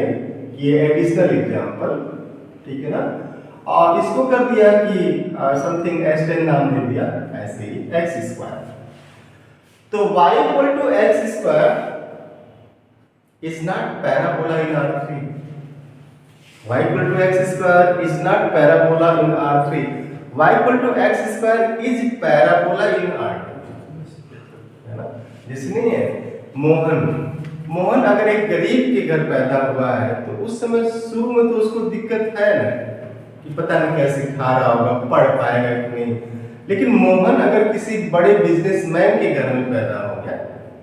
लेंगे कि ये एडिशनल एग्जाम्पल, ठीक है ना। और इसको कर दिया कि समथिंग S10 नाम दे दिया, ऐसे ही एक्स स्क्वायर। तो y equal to x square is not parabola in R3। y equal to x square is not parabola in R3। y equal to x square is parabola in R2, है ना। जैसे नहीं है मोहन अगर एक गरीब के घर पैदा हुआ है तो उस समय शुरू में तो उसको दिक्कत है ना कि पता नहीं कैसे खा रहा होगा, पढ़ पाएगा कि नहीं। लेकिन मोहन अगर किसी बड़े बिजनेसमैन के घर में पैदा हो गया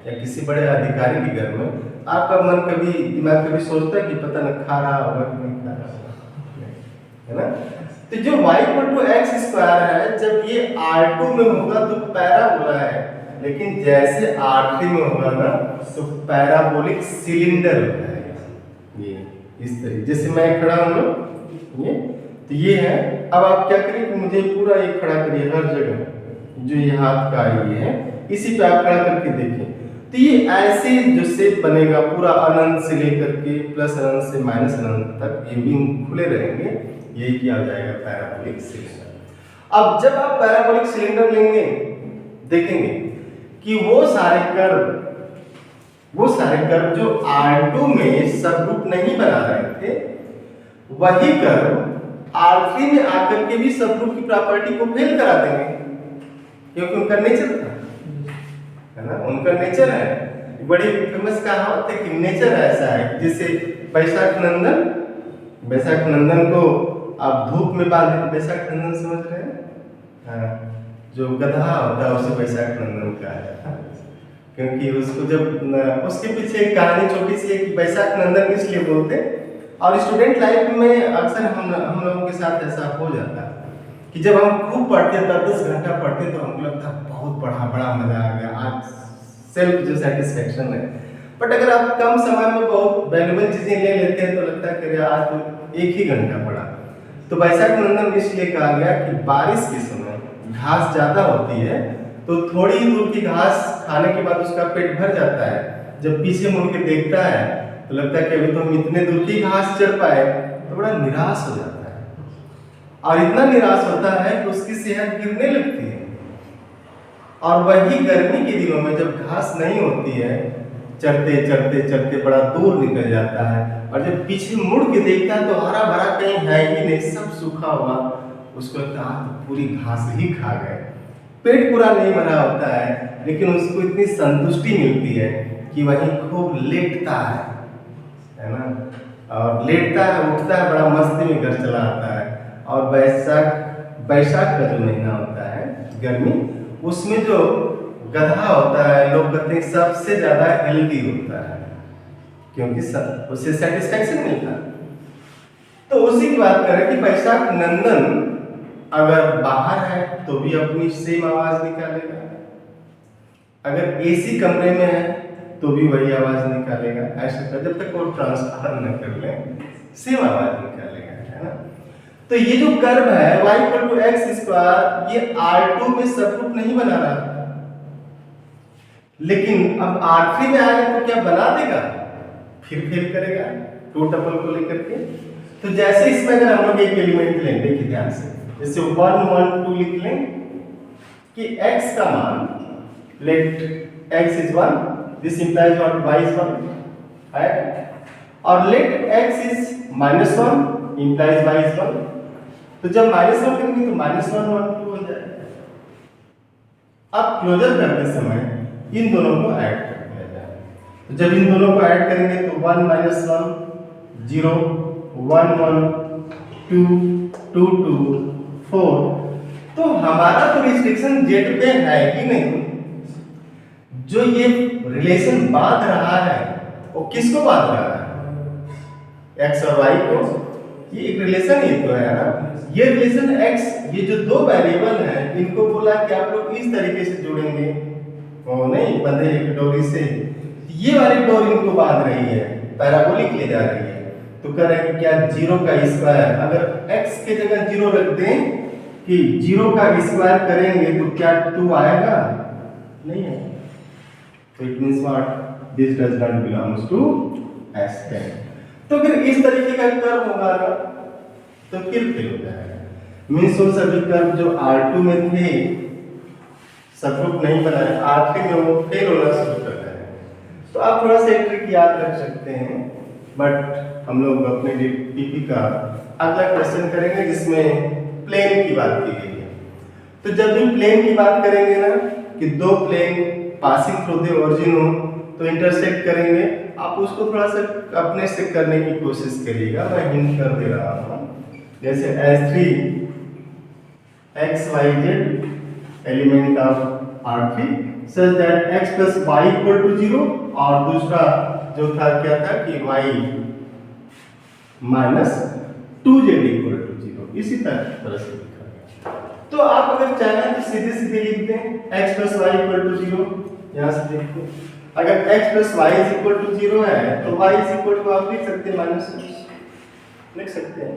या किसी बड़े अधिकारी के घर में, आपका मन कभी दिमाग कभी सोचता है कि पता नहीं खा रहा होगा कि नहीं खा रहा होगा, है ना। तो जो y equal to x square है, जब ये R2 में होगा तो पैराबोला है, लेकिन जैसे R3 में होगा ना तो पैराबोलिक सिलेंडर होता है। ये इस तरीके जैसे मैं खड़ा हूं ना, ये तो ये है। अब आप क्या करिए कि मुझे पूरा ये खड़ा करिए हर जगह, जो ये हाथ का ये है इसी पे आप खड़ा करके देखिए। तो ये ऐसे जो शेप बनेगा पूरा अनंत से लेकर के प्लस अनंत से माइनस अनंत तक ये विंग खुले रहेंगे, यही किया जाएगा पैराबोलिक सिलेंडर। अब जब आप पैराबोलिक सिलेंडर लेंगे देखेंगे कि वो सारे कर्व जो R2 में सब ग्रुप नहीं बना रहे थे, वही कर्व R3 में आकर के भी सब ग्रुप की प्रॉपर्टी को फेल करा देंगे, क्योंकि उनका नेचर था, है ना। उनका नेचर है, बड़ी फेमस कहावत है कि नेचर ऐसा है। जैसे बैसाख नंदन को आप धूप में बांध देते, बैसाख नंदन समझ रहे हैं, हाँ, जो गधा होता है उसे बैसाख नंदन कहा जाता है, क्योंकि उसको जब उसके पीछे एक कहानी छोटी सी है कि बैसाख नंदन इसलिए बोलते। और स्टूडेंट लाइफ में अक्सर हम लोगों के साथ ऐसा हो जाता है कि जब हम खूब पढ़ते 10 घंटा पढ़ते तो हमको लगता है बहुत पढ़ा, बड़ा मजा आ गया, आज सेल्फ जो सेटिस्फेक्शन है। बट अगर आप कम समय में बहुत वैल्यूएबल चीजें ले लेते हैं तो लगता है कि आज तो 1 ही घंटा पढ़ा। तो बैसाख नंदन इसलिए कहा गया कि बारिश के समय घास ज्यादा होती है तो थोड़ी दूर की घास खाने के बाद उसका पेट भर जाता है, जब पीछे मुड़ के देखता है तो लगता है कि अभी तो हम इतने दूर की घास चढ़ पाए, तो बड़ा निराश हो जाता है। और इतना निराश होता है कि उसकी सेहत गिरने लगती है। और वही गर्मी के दिनों में जब घास नहीं होती है, चढ़ते बड़ा दूर निकल जाता है, और जब पीछे मुड़ के देखता है तो हरा भरा कहीं है ही नहीं, सब सूखा हुआ, उसको लगता है तो पूरी घास ही खा गए। पेट पूरा नहीं भरा होता है, लेकिन उसको इतनी संतुष्टि मिलती है कि वहीं खूब लेटता है ना। और लेटता है, उठता है, बड़ा मस्ती में घर चला आता है। और बैसाख का जो महीना होता है गर्मी, उसमें जो गधा होता है लोग कहते हैं सबसे ज्यादा हेल्दी होता है, क्योंकि उससे सेटिस्फेक्शन मिलता है। तो उसी की बात करें कि बैसाख नंदन अगर बाहर है तो भी अपनी सेम आवाज निकालेगा, अगर एसी कमरे में है तो भी वही आवाज निकालेगा। ऐसा जब तक वो ट्रांसफर न कर ले सेम आवाज निकालेगा, है ना। तो ये जो कर्व है y equal to x square, ये R2 में सब ग्रुप नहीं बना रहा था, लेकिन अब R3 में आएगा तो क्या बना देगा, फिर फेल करेगा टू टपल को लेकर के। तो जैसे इसमें अगर हम लोग एक एलिमेंट लें, देखिए ध्यान से, जैसे 1 1 2 लिख लें कि x का मान, let x is 1, this implies what y is 1 है, और let x is -1 implies y is 1। तो जब -1 करेंगे तो -1 1 2 हो जाएगा। अब क्लोजर करते समय इन दोनों को ऐड कर दिया जाए, तो जब इन दोनों को ऐड करेंगे तो 1 -1 0 1 1 2 2 2 4। तो हमारा तो रिस्ट्रिक्शन जेड पे है ही नहीं, जो ये रिलेशन बांध रहा है वो किसको बांध रहा है, x और y को। ये एक रिलेशन ही तो है ना, ये रिलेशन x, ये जो दो वेरिएबल हैं इनको बोला कि आप लोग इस तरीके से जोड़ेंगे, वो नहीं बंधे एक डोरी से, ये वाली डोरी इनको बांध रही है, पैराबोलिक ले जा रही है। तो कह रहे हैं क्या 0 का स्क्वायर, अगर x के जगह 0 रख दें कि 0 का स्क्वायर करेंगे तो क्या 2 आएगा, नहीं है। तो it means what, this does not belongs to S10। तो फिर इस तरीके का कर्व होगा ना तो फिर फेल हो जाएगा। मीन्स वो सभी कर्व जो R2 में थे सबग्रुप नहीं बनाए, R3 में वो फेल होना शुरू कर रहे हैं। तो आप थोड़ा सा ट्रिक याद रख सकते हैं, बट हम लोग अपने पीपी का अगला क्वेश्चन करेंगे जिसमें प्लेन की बात की गई है। तो जब भी प्लेन की बात करेंगे ना कि दो plane passing through the origin हो तो इंटरसेक्ट करेंगे, आप उसको थोड़ा सा अपने से करने की कोशिश करिएगा, मैं हिंट कर दे रहा हूँ। जैसे S3 XYZ element of R3 such that x plus y equal to 0 और दूसरा जो था क्या था कि y minus 2z equal to 0, इसी तरह से लिखा गया। तो आप अगर चाहें तो सीधे सीधे लिख दें x plus y equal to 0, यहाँ से देखते हैं अगर x plus y is equal to 0 है तो y is equal to आप लिख सकते हैं माइनस लिख सकते हैं।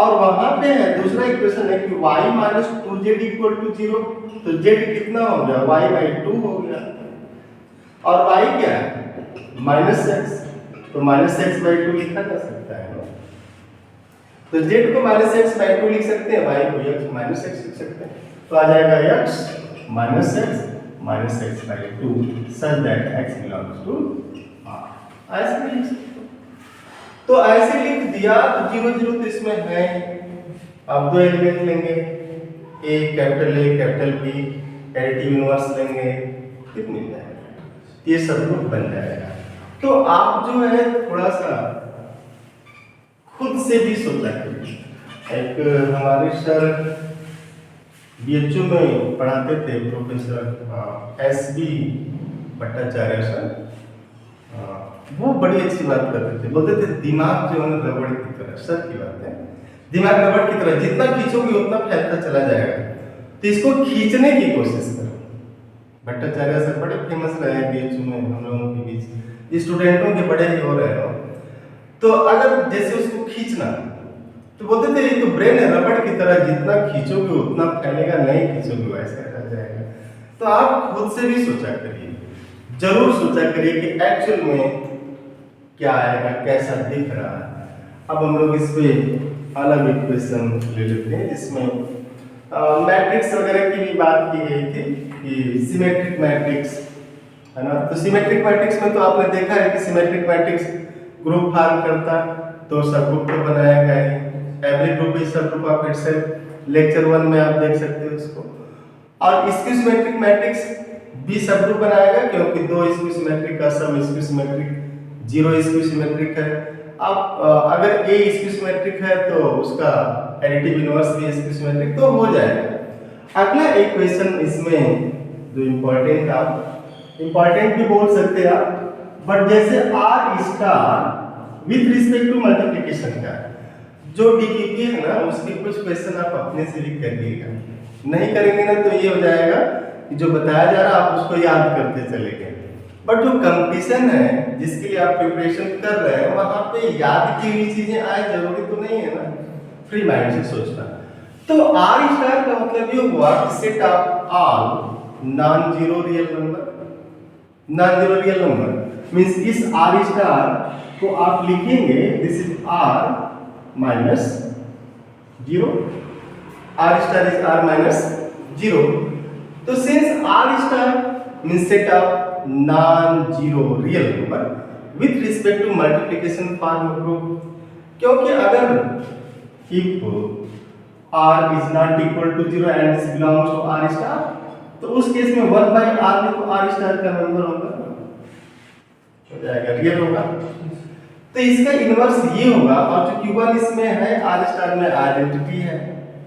और वहां पे है दूसरा इक्वेशन है कि y minus 2z equal to 0, तो z कितना हो गया y बाई 2 हो गया और y क्या है माइनस x, तो माइनस x बाई 2 लिखा जा सकता है ना। तो z को माइनस x बाई 2 लिख सकते हैं, y को x माइनस x लिख सकते हैं, तो आ जाएगा x minus x by 2 such that x belongs to R। ऐसे लिख सकते हैं। तो ऐसे लिख दिया तो 0 0 तो इसमें है। अब दो एलिमेंट लेंगे A capital B additive inverse लेंगे, कितनी जाएगा, ये सब कुछ बन जाएगा। तो आप जो है थोड़ा सा खुद से भी सोचा करिए। एक हमारे सर BHU में पढ़ाते थे प्रोफेसर SB भट्टाचार्य सर, वो बड़ी अच्छी बात करते थे, बोलते थे दिमाग जो है रबड़ की तरह, सर की बात है, दिमाग रबड़ की तरह जितना खींचोगे उतना फैलता चला जाएगा, तो इसको खींचने की कोशिश करो। भट्टाचार्य सर बड़े फेमस रहे हैं बीच में हम लोगों के बीच, स्टूडेंटों के बड़े ही हो रहे हो। तो अगर जैसे उसको खींचना तो बोलते थे ये तो ब्रेन है रबड़ की तरह, जितना खींचोगे उतना फैलेगा, नहीं खींचोगे वैसे रह जाएगा। तो आप खुद से भी सोचा करिए, जरूर सोचा करिए कि एक्चुअल में क्या आएगा, कैसा दिख रहा है। अब हम लोग इस पे अलग इक्वेशन ले लेते हैं जिसमें मैट्रिक्स वगैरह की भी बात की गई थी कि सिमेट्रिक मैट्रिक्स है ना। तो सिमेट्रिक मैट्रिक्स में तो आपने देखा है कि सिमेट्रिक मैट्रिक्स ग्रुप फॉर्म करता तो सब ग्रुप तो बनाया गया है, एवरी ग्रुप इज सब ग्रुप ऑफ इटसेल्फ, लेक्चर 1 में आप देख सकते हो उसको। और इसकी सिमेट्रिक मैट्रिक्स भी सब ग्रुप बनाएगा क्योंकि दो इसकी सिमेट्रिक का सम इसकी सिमेट्रिक 0 इसकी सिमेट्रिक है। अब अगर A इसकी सिमेट्रिक है तो उसका एडिटिव इनवर्स भी इसकी सिमेट्रिक तो हो जाएगा। अगला इक्वेशन इसमें जो इंपॉर्टेंट भी बोल सकते हैं आप, बट जैसे R star with respect to multiplication का जो डीक्यूटी है ना, उसके कुछ क्वेश्चन आप अपने से भी करिएगा, नहीं करेंगे ना तो ये हो जाएगा कि जो बताया जा रहा है आप उसको याद करते चले गए, बट जो कंपटीशन है जिसके लिए आप प्रिपरेशन कर रहे हैं वहां पे याद की हुई चीजें आए जरूरी तो नहीं है ना, फ्री माइंड से सोचना। तो R स्टार का मतलब ये हुआ set of all non zero real number means इस R स्टार को आप लिखेंगे this is R minus 0, R star is R minus 0। तो since R star means set of non zero real number with respect to multiplication form group, क्योंकि अगर if R is not equal to 0 and this belongs to R star, तो उस case में 1 by R में तो R star का number होगा, हो जाएगा रियल होगा। तो इसका इनवर्स ये होगा, और जो Q1 इसमें है R स्टार में आइडेंटिटी है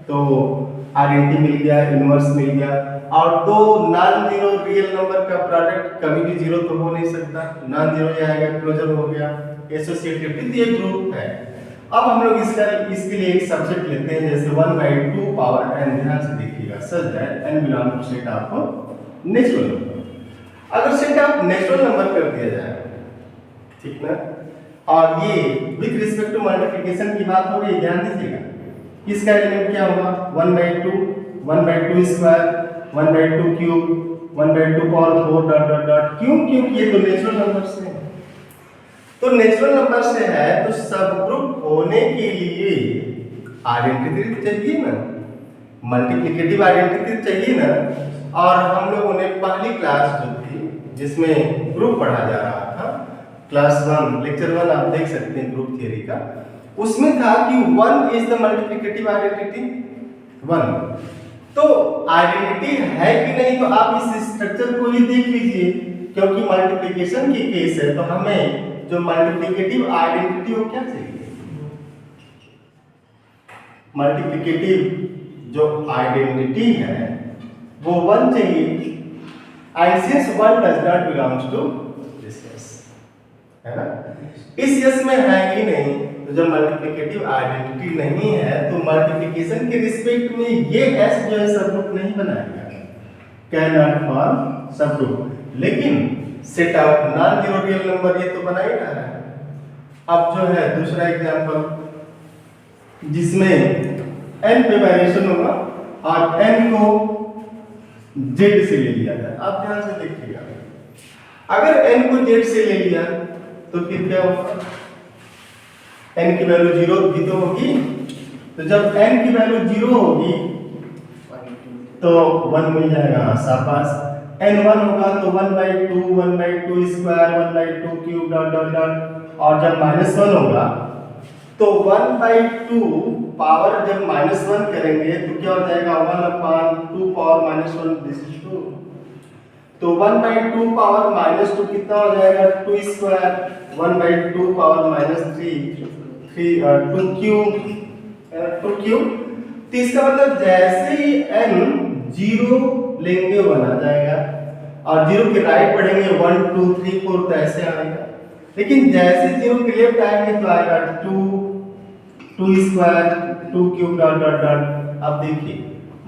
तो आइडेंटिटी मिल गया, इनवर्स मिल गया। और दो नॉन जीरो रियल नंबर का प्रोडक्ट कभी भी जीरो तो हो नहीं सकता, नॉन जीरो ये आएगा, क्लोजर हो गया, एसोसिएटिव ये ग्रुप है। अब हम लोग इसके लिए एक सब्जेक्ट लेते हैं जैसे 1/2 पावर n, ध्यान से देखिएगा, such that n belong to set of natural number. अगर सेट ऑफ नेचुरल नंबर कर दिया जाए, ठीक ना, और ये विद रिस्पेक्ट टू मल्टीप्लिकेशन की बात हो रही है, ध्यान दीजिएगा, इसका एलिमेंट क्या होगा 1/2 square 1/2 cube 1/2 power 4 dot dot dot, क्यों, क्योंकि ये तो नेचुरल नंबर से है। तो नेचुरल नंबर से है तो सब ग्रुप होने के लिए आइडेंटिटी चाहिए ना, मल्टीप्लिकेटिव आइडेंटिटी चाहिए ना। और हम लोगों ने पहली क्लास जो थी जिसमें ग्रुप पढ़ा जा रहा था, क्लास 1 लेक्चर 1 आप देख सकते हैं ग्रुप थियरी का, उसमें था कि 1 इज द मल्टीप्लिकेटिव आइडेंटिटी 1। तो आइडेंटिटी है कि नहीं, तो आप इस स्ट्रक्चर को ही देख लीजिए, क्योंकि मल्टीप्लिकेशन की केस है तो हमें जो मल्टीप्लिकेटिव आइडेंटिटी वो क्या चाहिए, मल्टीप्लिकेटिव जो आइडेंटिटी है वो 1 चाहिए। And since 1 does not belongs to this yes, है ना, इस यस में है ही नहीं, तो जब मल्टीप्लिकेटिव आइडेंटिटी नहीं है तो मल्टीप्लिकेशन के रिस्पेक्ट में ये एस जो है सब ग्रुप नहीं बनाएगा, कैन नॉट फॉर्म सब ग्रुप। लेकिन set of non zero real number ये तो बना ही रहा है। अब जो है दूसरा एग्जांपल जिसमें n पे वेरिएशन होगा और n को z से ले लिया जाए। आप ध्यान से देखिएगा, अगर n को z से ले लिया तो फिर क्या होगा, n की वैल्यू 0 भी तो होगी, तो जब n की वैल्यू 0 होगी तो 1 मिल जाएगा शाबाश। n1 होगा तो 1/2 square 1/2 cube dot dot dot, और जब -1 होगा तो 1/2 पावर जब -1 करेंगे तो क्या हो जाएगा 1/2 पावर -1 दिस इज 2, तो 1/2 पावर -2 कितना हो जाएगा 2 स्क्वायर 1/2 पावर -3 2 क्यूब। तो इसका मतलब जैसे ही n 0 लेंगे 1 आ जाएगा, और 0 के राइट बढ़ेंगे 1 2 3 4 तो ऐसे आएगा। लेकिन जैसे 0 के लेफ्ट आएंगे तो आएगा 2 square 2 cube dot dot dot. अब देखिए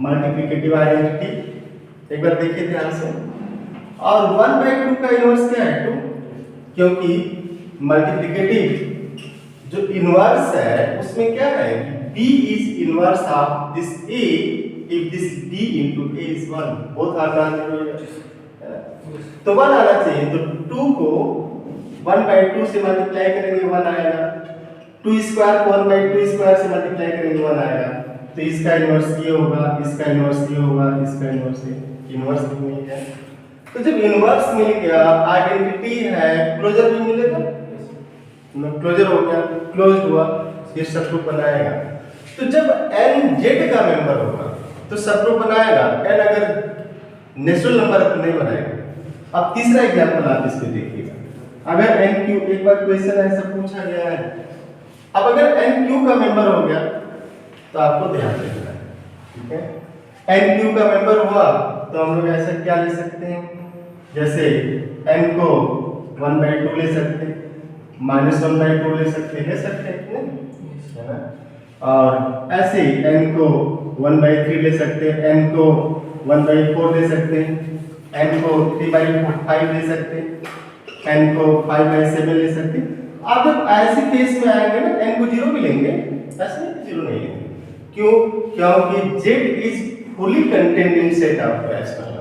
मल्टीप्लिकेटिव आइडेंटिटी एक बार देखिए ध्यान से, और 1/2 का इनवर्स क्या है 2, क्योंकि मल्टीप्लिकेटिव जो इनवर्स है उसमें क्या है b is inverse of this a if this b into a is 1, both are non-zero, तो 1 आना चाहिए, तो 2 को 1/2 से मल्टीप्लाई करेंगे 1 आएगा, 2 स्क्वायर को 1/2 स्क्वायर से मल्टीप्लाई करेंगे 1 आएगा, तो इसका इनवर्स ये होगा, इसका इनवर्स ये होगा, इसका इनवर्स ये, इनवर्स भी मिल गया। तो जब इनवर्स मिल गया आइडेंटिटी है, क्लोजर भी मिलेगा, क्लोजर हो गया, क्लोज्ड हुआ, ये सब ग्रुप बनाएगा। तो जब n z का मेंबर होगा तो सब ग्रुप बनाएगा, n अगर नेचुरल नंबर है तो नहीं बनाएगा। अब तीसरा एग्जांपल आप इसको देखिएगा, अगर n क्यू, एक बार क्वेश्चन ऐसा पूछा गया है, अब अगर n क्यू का मेंबर हो गया तो आपको ध्यान देना है, ठीक है। n क्यू का मेंबर हुआ तो हम लोग ऐसा क्या ले सकते हैं, जैसे n को 1/2 ले सकते हैं, -1/2 ले सकते हैं, है ना, और ऐसे n को 1/3 ले सकते हैं, n को 1/4 ले सकते हैं, n को 3/5 ले सकते हैं, n को 5/7 ले सकते हैं। आप जब ऐसे केस में आएंगे ना n को 0 भी लेंगे, ऐसे नहीं 0 नहीं लेंगे, क्यों, क्योंकि z is fully contained in set of S1।